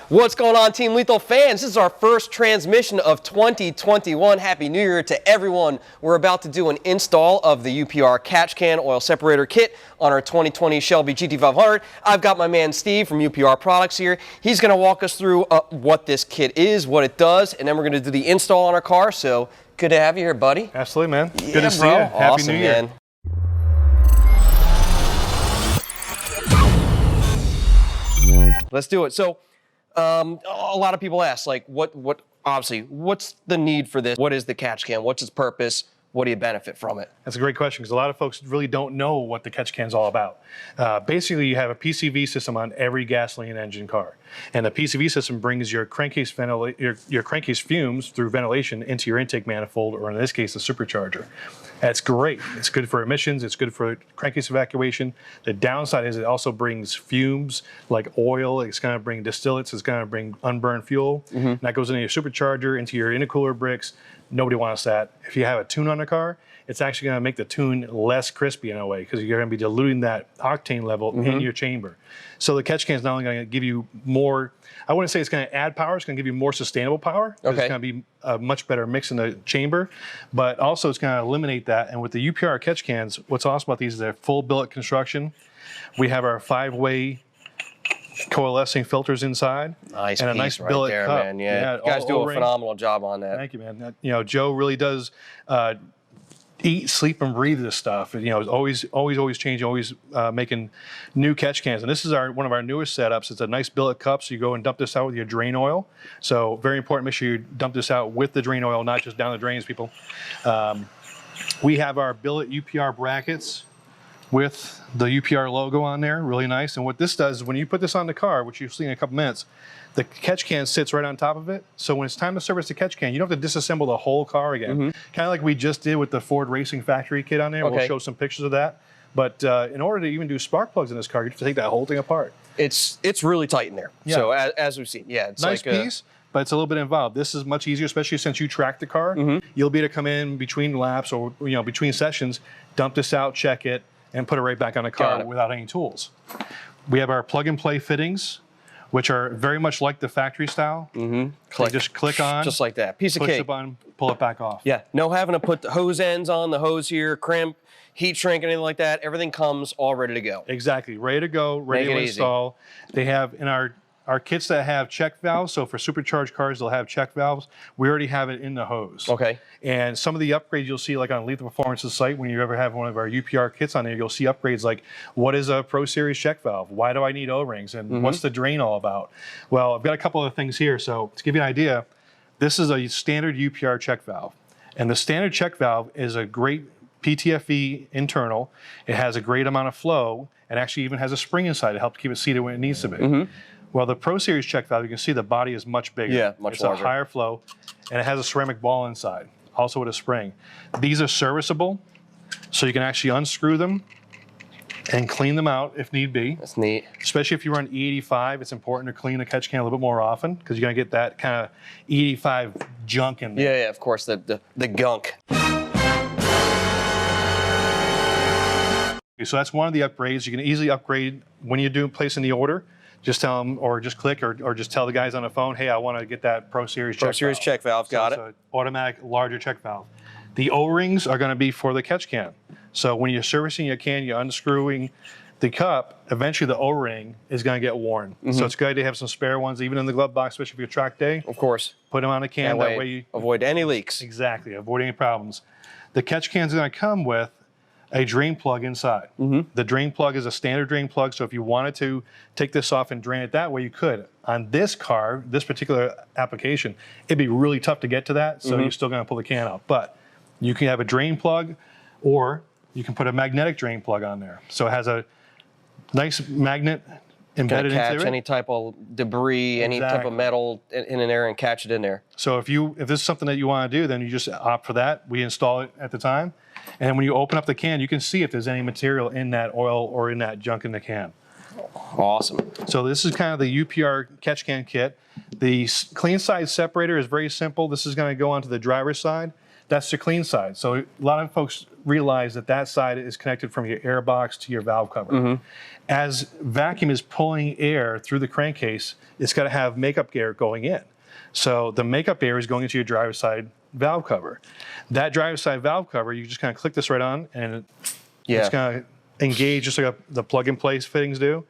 What's going on, Team Lethal fans? This is our first transmission of 2021. Happy New Year to everyone. We're about to do an install of the Upr Catch Can Oil Separator Kit on our 2020 Shelby GT500. I've got my man Steve from Upr Products here. He's going to walk us through what this kit is, what it does, and then we're going to do the install on our car. So good to have you here, buddy. Absolutely, man. Yeah, good to see bro. you. Happy Awesome, New Year. Man. Let's do it. So, a lot of people ask, like, obviously, what's the need for this? What is the catch can? What's its purpose? What do you benefit from it? That's a great question because a lot of folks really don't know what the catch can is all about. Basically, you have a PCV system on every gasoline engine car. And the PCV system brings your crankcase fumes through ventilation into your intake manifold, or in this case, the supercharger. That's great. It's good for emissions. It's good for crankcase evacuation. The downside is it also brings fumes like oil. It's going to bring distillates. It's going to bring unburned fuel. And that goes into your supercharger, into your intercooler bricks. Nobody wants that. If you have a tune on the car, it's actually going to make the tune less crispy in a way because you're going to be diluting that octane level in your chamber. So the catch can is not only going to give you more, I wouldn't say it's going to add power, it's going to give you more sustainable power. Okay. It's going to be a much better mix in the chamber, but also it's going to eliminate that. And with the Upr catch cans, what's awesome about these is they're full billet construction. We have our 5-way coalescing filters inside. Nice and a piece nice right billet there, cup. man. Yeah, you guys do a phenomenal job on that. Thank you, man. You know, Joe really does eat, sleep, and breathe this stuff. You know, always changing, always making new catch cans. And this is one of our newest setups. It's a nice billet cup, so you go and dump this out with your drain oil. So very important, make sure you dump this out with the drain oil, not just down the drains, people. We have our Billet Upr Brackets with the Upr logo on there, really nice. And what this does is when you put this on the car, which you'll see in a couple minutes, the catch can sits right on top of it. So when it's time to service the catch can, you don't have to disassemble the whole car again. Kind of like we just did with the Ford Racing Factory kit on there. Okay. We'll show some pictures of that. But in order to even do spark plugs in this car, you have to take that whole thing apart. It's really tight in there. Yeah. So as we've seen, yeah, it's nice like piece. But it's a little bit involved. This is much easier, especially since you track the car. You'll be able to come in between laps or between sessions, dump this out, check it, and put it right back on the car without any tools. We have our plug-and-play fittings, which are very much like the factory style. So just click on. Just like that. Piece of cake. Push the button, pull it back off. Yeah, no having to put the hose ends on, the hose here, crimp, heat shrink, anything like that. Everything comes all ready to go. Exactly, ready to go, ready to install. They have in our kits that have check valves, so for supercharged cars, they'll have check valves. We already have it in the hose. Okay. And some of the upgrades you'll see, like on Lethal Performance's site, when you ever have one of our Upr kits on there, you'll see upgrades like, what is a Pro Series check valve? Why do I need O-rings? And what's the drain all about? Well, I've got a couple of things here. So to give you an idea, this is a standard Upr check valve. And the standard check valve is a great PTFE internal. It has a great amount of flow and actually even has a spring inside to help keep it seated when it needs to be. Well, the Pro Series check valve, you can see the body is much bigger. Yeah, much larger. It's a higher flow, and it has a ceramic ball inside, also with a spring. These are serviceable, so you can actually unscrew them and clean them out if need be. That's neat. Especially if you run E85, it's important to clean the catch can a little bit more often because you're going to get that kind of E85 junk in there. Yeah, of course, the gunk. So that's one of the upgrades. You can easily upgrade when you do placing the order. Just tell them, or just click, or just tell the guys on the phone, hey, I want to get that Pro Series check valve. Pro Series check valve, got it. It's an automatic, larger check valve. The O-rings are going to be for the catch can. So when you're servicing your can, you're unscrewing the cup, eventually the O-ring is going to get worn. So it's good to have some spare ones, even in the glove box, especially for your track day. Of course. Put them on the can, that way you avoid any leaks. Exactly, avoid any problems. The catch can is going to come with a drain plug inside. The drain plug is a standard drain plug, so if you wanted to take this off and drain it that way, you could. On this car, this particular application, it'd be really tough to get to that, so you're still going to pull the can out. But you can have a drain plug, or you can put a magnetic drain plug on there. So it has a nice magnet embedded into it. Catch any type of debris, any type of metal in there and catch it in there. So if this is something that you want to do, then you just opt for that. We install it at the time. And when you open up the can, you can see if there's any material in that oil or in that junk in the can. Awesome. So this is kind of the Upr Catch Can Kit. The clean side separator is very simple. This is going to go onto the driver's side. That's the clean side. So a lot of folks realize that that side is connected from your air box to your valve cover. As vacuum is pulling air through the crankcase, it's got to have makeup air going in. So the makeup air is going into your driver's side valve cover. That driver's side valve cover, you just kind of click this right on, and it's going to engage just like the plug-and-play fittings do.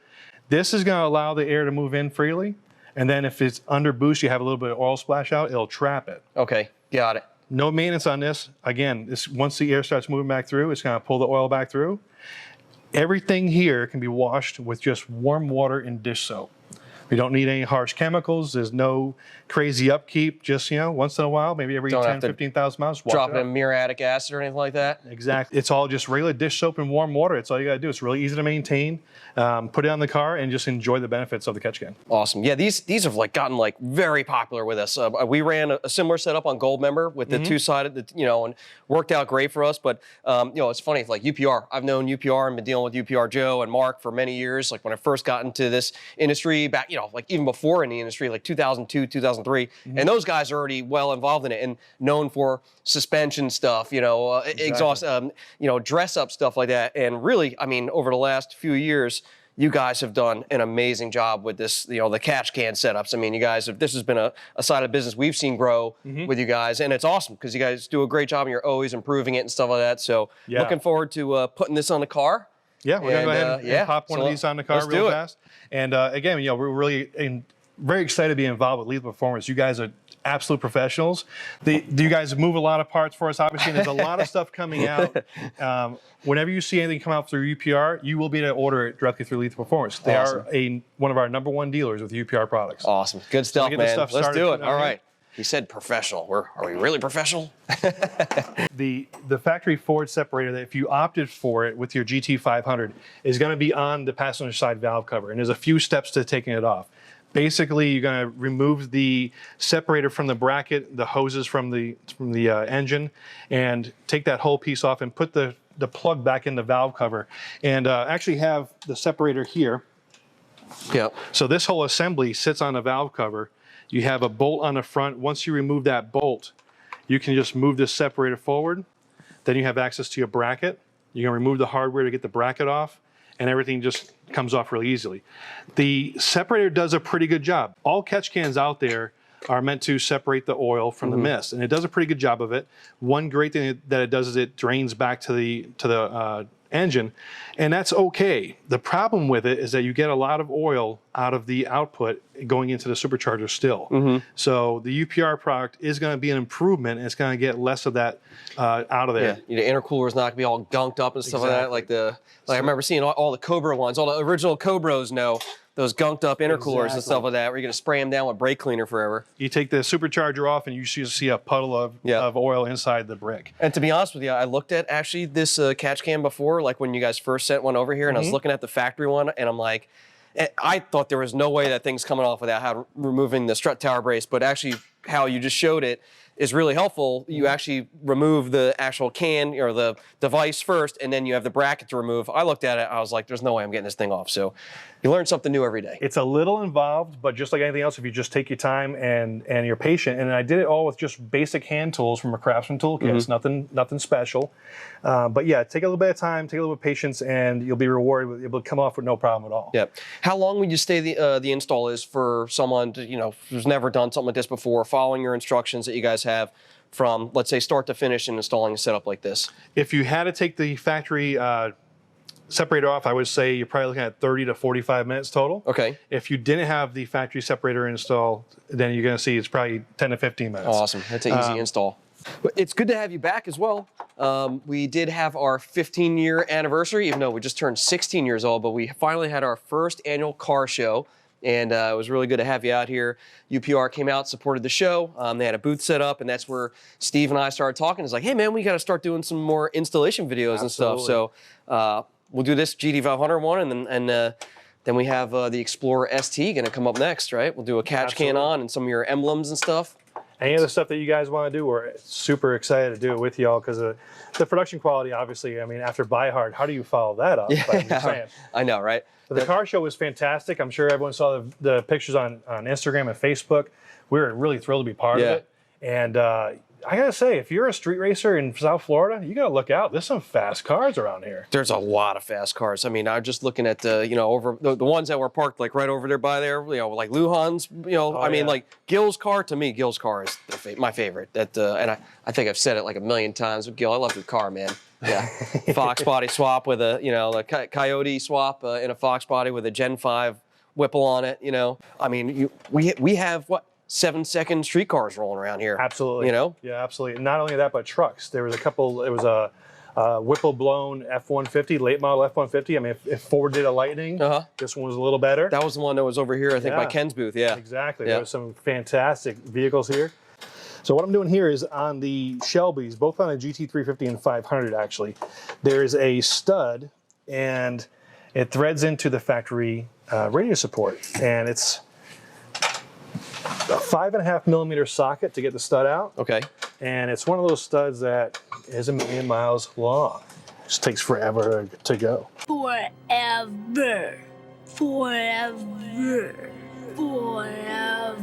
This is going to allow the air to move in freely, and then if it's under boost, you have a little bit of oil splash out, it'll trap it. Okay, got it. No maintenance on this. Again, once the air starts moving back through, it's going to pull the oil back through. Everything here can be washed with just warm water and dish soap. We don't need any harsh chemicals. There's no crazy upkeep. Just, you know, once in a while, maybe every 10, 15,000 miles, drop it in muriatic acid or anything like that. Exactly. It's all just regular dish soap and warm water. It's all you got to do. It's really easy to maintain. Put it on the car and just enjoy the benefits of the Catch Can. Awesome. Yeah, these have like gotten like very popular with us. We ran a similar setup on Gold Member with the two-sided, you know, and worked out great for us. But you know, it's funny. Like UPR, I've known UPR and been dealing with UPR Joe and Mark for many years. Like when I first got into this industry back, you know, like even before in the industry, like 2002, 2003, and those guys are already well involved in it and known for suspension stuff, you know, exhaust, you know, dress up stuff like that. And really, I mean, over the last few years, you guys have done an amazing job with this, you know, the Catch Can setups. I mean, you guys have, this has been a side of business we've seen grow with you guys, and it's awesome because you guys do a great job and you're always improving it and stuff like that. So looking forward to putting this on the car. Yeah, we're going to go ahead and pop one of these on the car real fast. And again, you know, we're really very excited to be involved with Lethal Performance. You guys are absolute professionals. You guys move a lot of parts for us, obviously, and there's a lot of stuff coming out. Whenever you see anything come out through UPR, you will be able to order it directly through Lethal Performance. They are one of our #1 dealers with UPR products. Awesome. Good stuff, man. Let's do it. All right. He said professional. Are we really professional? The factory forward separator, that if you opted for it with your GT500, is going to be on the passenger side valve cover, and there's a few steps to taking it off. Basically, you're going to remove the separator from the bracket, the hoses from the engine, and take that whole piece off and put the plug back in the valve cover, and actually have the separator here. Yep. So this whole assembly sits on the valve cover. You have a bolt on the front. Once you remove that bolt, you can just move this separator forward. Then you have access to your bracket. You're going to remove the hardware to get the bracket off, and everything just comes off really easily. The separator does a pretty good job. All Catch Cans out there are meant to separate the oil from the mist, and it does a pretty good job of it. One great thing that it does is it drains back to the engine, and that's okay. The problem with it is that you get a lot of oil out of the output going into the supercharger still. So the UPR product is going to be an improvement, and it's going to get less of that out of there. Yeah, the intercooler is not going to be all gunked up and stuff like that. Like I remember seeing all the Cobra ones, all the original Cobras know those gunked up intercoolers and stuff like that, where you're going to spray them down with brake cleaner forever. You take the supercharger off and you see a puddle of oil inside the brick. And to be honest with you, I looked at actually this Catch Can before, like when you guys first sent one over here, and I was looking at the factory one, and I'm like, I thought there was no way that thing's coming off without removing the strut tower brace, but actually how you just showed it is really helpful. You actually remove the actual can or the device first, and then you have the bracket to remove. I looked at it, I was like, there's no way I'm getting this thing off. So you learn something new every day. It's a little involved, but just like anything else, if you just take your time and you're patient, and I did it all with just basic hand tools from a Craftsman toolkit. It's nothing special. But yeah, take a little bit of time, take a little bit of patience, and you'll be rewarded. It will come off with no problem at all. Yeah. How long would you say the install is for someone to, you know, who's never done something like this before, following your instructions that you guys have from, let's say, start to finish and installing a setup like this? If you had to take the factory separator off, I would say you're probably looking at 30 to 45 minutes total. Okay. If you didn't have the factory separator installed, then you're going to see it's probably 10 to 15 minutes. Awesome. That's an easy install. It's good to have you back as well. We did have our 15-year anniversary, even though we just turned 16 years old, but we finally had our first annual car show. And it was really good to have you out here. UPR came out, supported the show. They had a booth set up, and that's where Steve and I started talking. It's like, hey, man, we got to start doing some more installation videos and stuff. So we'll do this GT500 one, and then we have the Explorer ST going to come up next, right? We'll do a Catch Can on and some of your emblems and stuff. Any of the stuff that you guys want to do, we're super excited to do it with y'all, because the production quality, obviously, I mean, after Buy Hard, how do you follow that up? Yeah, I know, right? But the car show was fantastic. I'm sure everyone saw the pictures on Instagram and Facebook. We were really thrilled to be part of it. And I gotta say, if you're a street racer in South Florida, you gotta look out. There's some fast cars around here. There's a lot of fast cars. I mean, I'm just looking at the, over the ones that were parked like right over there by there, like Lujan's, I mean, like Gil's car, to me, Gil's car is my favorite. That and I think I've said it like a million times with Gil. I love your car, man. Yeah. Fox body swap with a, a Coyote swap in a Fox body with a Gen 5 Whipple on it, I mean, we have what? 7-second street cars rolling around here. Absolutely. Yeah, absolutely. And not only that, but trucks. There was a couple, it was a Whipple blown F-150, late model F-150. I mean, if Ford did a Lightning, this one was a little better. That was the one that was over here, I think, by Ken's booth, yeah. Exactly. There was some fantastic vehicles here. So what I'm doing here is on the Shelbys, both on the GT350 and 500 actually, there is a stud and it threads into the factory radio support. And it's a 5.5 millimeter socket to get the stud out. Okay. And it's one of those studs that is 1,000,000 miles long. Just takes forever to go. Forever. Forever. Forever.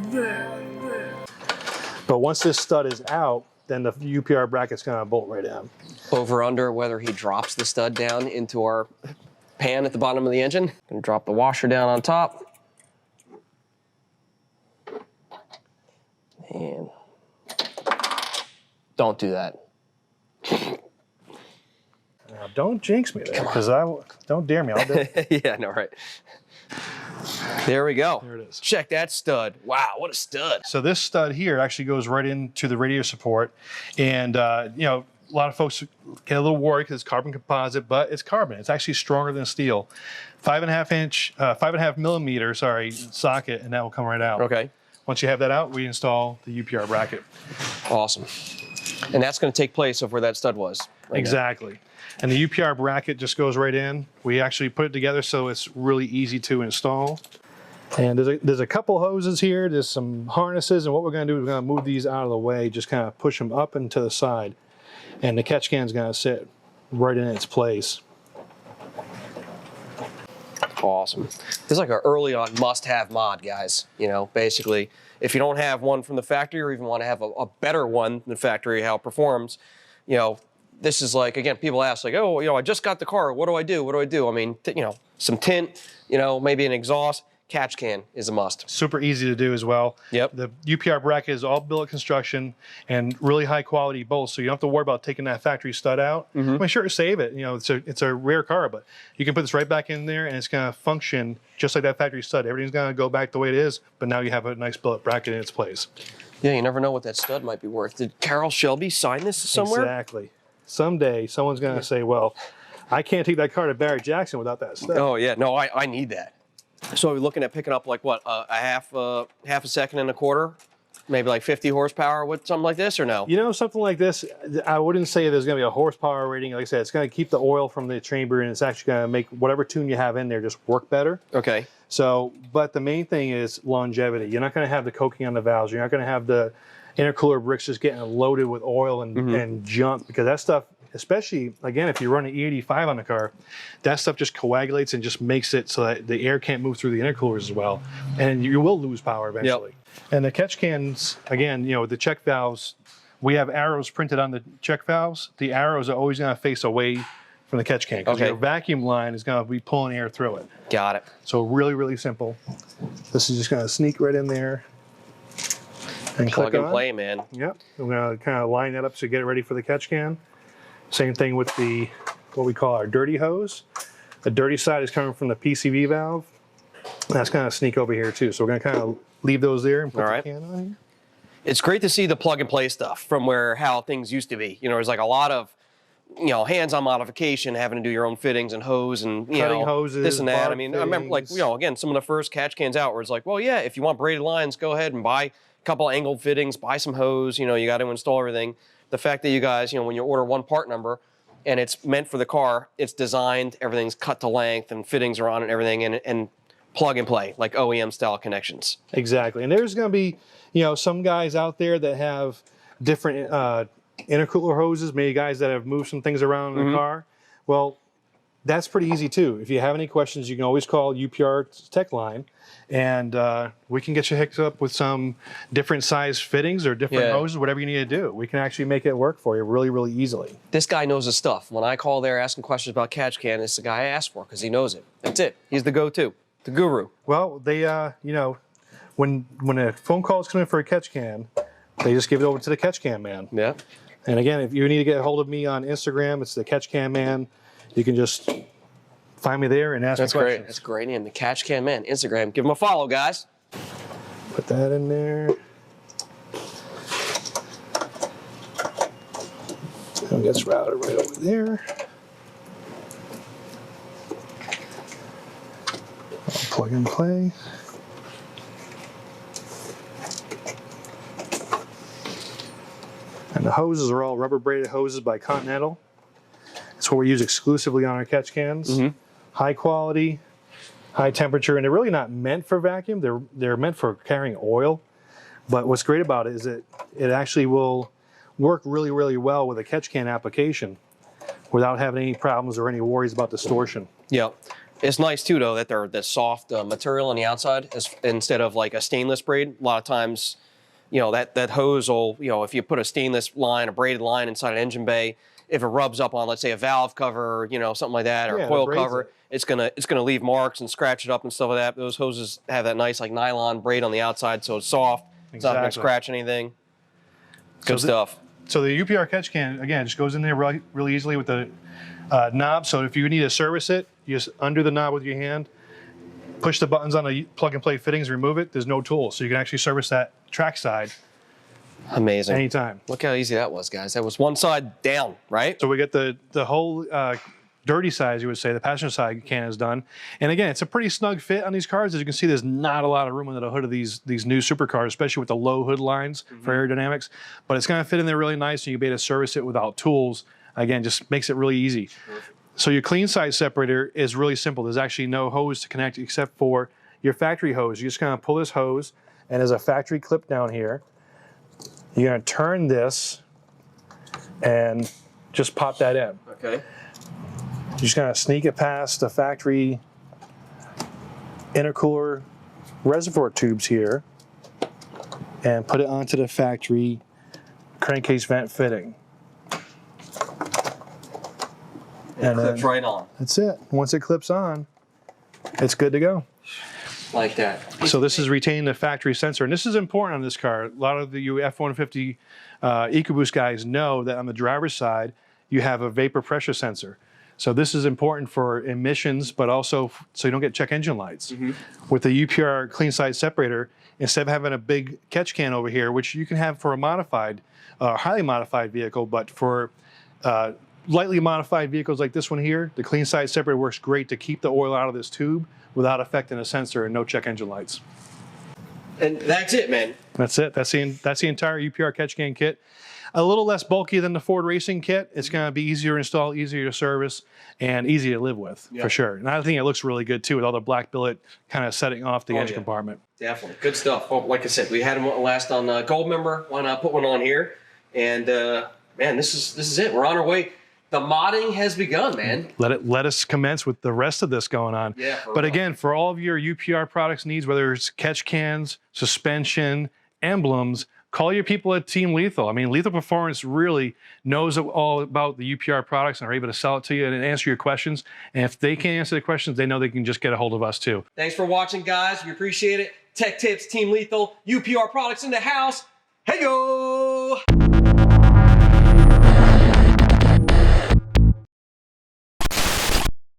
But once this stud is out, then the UPR bracket's gonna bolt right in. Over under whether he drops the stud down into our pan at the bottom of the engine. Gonna drop the washer down on top. And don't do that. Now, don't jinx me there, because don't dare me. I'll do it. Yeah, no, right. There we go. There it is. Check that stud. Wow, what a stud. So this stud here actually goes right into the radio support. And, a lot of folks get a little worried because it's carbon composite, but it's carbon. It's actually stronger than steel. 5.5 millimeter, socket, and that will come right out. Okay. Once you have that out, we install the UPR bracket. Awesome. And that's going to take place of where that stud was. Right exactly. And the UPR bracket just goes right in. We actually put it together so it's really easy to install. And there's a couple hoses here. There's some harnesses. And what we're going to do is we're going to move these out of the way, just kind of push them up and to the side. And the catch can is going to sit right in its place. Awesome. This is like an early on must-have mod, guys. Basically, if you don't have one from the factory or even want to have a better one than the factory, how it performs, this is like, again, people ask like, oh, I just got the car. What do I do? What do I do? I mean, some tint, maybe an exhaust. Catch can is a must. Super easy to do as well. Yep. The UPR bracket is all billet construction and really high quality bolts, so you don't have to worry about taking that factory stud out. I mean, sure, save it. It's a rare car, but you can put this right back in there and it's going to function just like that factory stud. Everything's going to go back the way it is, but now you have a nice billet bracket in its place. Yeah, you never know what that stud might be worth. Did Carroll Shelby sign this somewhere? Exactly. Someday someone's going to say, well, I can't take that car to Barrett Jackson without that stud. Oh yeah, no, I need that. So we're looking at picking up like what, a half a second and a quarter, maybe like 50 horsepower with something like this, or no? Something like this, I wouldn't say there's going to be a horsepower rating. Like I said, it's going to keep the oil from the chamber, and it's actually going to make whatever tune you have in there just work better. Okay. So, but the main thing is longevity. You're not going to have the coking on the valves. You're not going to have the intercooler bricks just getting loaded with oil and junk, because that stuff, especially, again, if you run an E85 on the car, that stuff just coagulates and just makes it so that the air can't move through the intercoolers as well. And you will lose power eventually. Yep. And the catch cans, again, the check valves, we have arrows printed on the check valves. The arrows are always going to face away from the catch can, because your vacuum line is going to be pulling air through it. Got it. So really, really simple. This is just going to sneak right in there. And plug and play, man. Yep. We're going to kind of line that up to get it ready for the catch can. Same thing with what we call our dirty hose. The dirty side is coming from the PCV valve. That's going to sneak over here too. So we're going to kind of leave those there and put the can on here. It's great to see the plug and play stuff from how things used to be. There's like a lot of, hands-on modification, having to do your own fittings and hose and, cutting hoses, this and that. I mean, I remember like, again, some of the first catch cans out where it's like, well, yeah, if you want braided lines, go ahead and buy a couple angled fittings, buy some hose, you got to install everything. The fact that you guys, when you order one part number and it's meant for the car, it's designed, everything's cut to length and fittings are on it and everything, and plug and play, like OEM style connections. Exactly. And there's going to be, some guys out there that have different intercooler hoses, maybe guys that have moved some things around in the car. Well, that's pretty easy too. If you have any questions, you can always call UPR tech line, and we can get you hooked up with some different size fittings or different hoses, whatever you need to do. We can actually make it work for you really, really easily. This guy knows his stuff. When I call there asking questions about Catch Can, it's the guy I ask for because he knows it. That's it. He's the go-to, the guru. Well, they, you know, when a phone call is coming for a Catch Can, they just give it over to the Catch Can man. Yeah. And again, if you need to get a hold of me on Instagram, it's the Catch Can man. You can just find me there and ask me questions. Great. That's a great name, the Catch Can Man. Instagram. Give him a follow, guys. Put that in there. And it gets routed right over there. I'll plug and play. And the hoses are all rubber braided hoses by Continental. It's what we use exclusively on our Catch Cans. High quality, high temperature, and they're really not meant for vacuum. They're meant for carrying oil. But what's great about it is that it actually will work really, really well with a Catch Can application without having any problems or any worries about distortion. Yeah. It's nice too, though, that they're the soft material on the outside instead of like a stainless braid. A lot of times, you know, that hose will, you know, if you put a stainless line, a braided line inside an engine bay, if it rubs up on, let's say, a valve cover, you know, something like that, or a coil cover, it's gonna leave marks and scratch it up and stuff like that. Those hoses have that nice like nylon braid on the outside, so it's soft. It's not gonna scratch anything. Good stuff. So the UPR Catch Can, again, just goes in there really easily with the knob. So if you need to service it, you just undo the knob with your hand, push the buttons on the plug and play fittings, remove it. There's no tool, so you can actually service that track side. Amazing. Anytime. Look how easy that was, guys. That was one side down, right? So we get the whole dirty side, you would say, the passenger side can is done. And again, it's a pretty snug fit on these cars. As you can see, there's not a lot of room under the hood of these new supercars, especially with the low hood lines for aerodynamics. But it's going to fit in there really nice, and you'll be able to service it without tools. Again, just makes it really easy. So your clean side separator is really simple. There's actually no hose to connect except for your factory hose. You just kind of pull this hose, and there's a factory clip down here. You're going to turn this and just pop that in. Okay. You're just going to sneak it past the factory intercooler reservoir tubes here and put it onto the factory crankcase vent fitting. And it clips right on. That's it. Once it clips on, it's good to go. Like that. So this is retaining the factory sensor, and this is important on this car. A lot of the F-150 EcoBoost guys know that on the driver's side, you have a vapor pressure sensor. So this is important for emissions, but also so you don't get check engine lights. With the UPR clean side separator, instead of having a big catch can over here, which you can have for a modified, highly modified vehicle, but for lightly modified vehicles like this one here, the clean side separator works great to keep the oil out of this tube without affecting the sensor and no check engine lights. And that's it, man. That's it. That's the entire UPR Catch Can kit. A little less bulky than the Ford Racing kit. It's going to be easier to install, easier to service, and easy to live with, for sure. And I think it looks really good, too, with all the black billet kind of setting off the engine compartment. Definitely. Good stuff. Well, like I said, we had them last on Gold Member. Why not put one on here? And, man, this is it. We're on our way. The modding has begun, man. Let us commence with the rest of this going on. Yeah. But again, for all of your UPR products needs, whether it's catch cans, suspension, emblems, call your people at Team Lethal. I mean, Lethal Performance really knows all about the UPR products and are able to sell it to you and answer your questions. And if they can't answer the questions, they know they can just get a hold of us too. Thanks for watching, guys. We appreciate it. Tech Tips, Team Lethal, UPR products in the house. Hey, yo!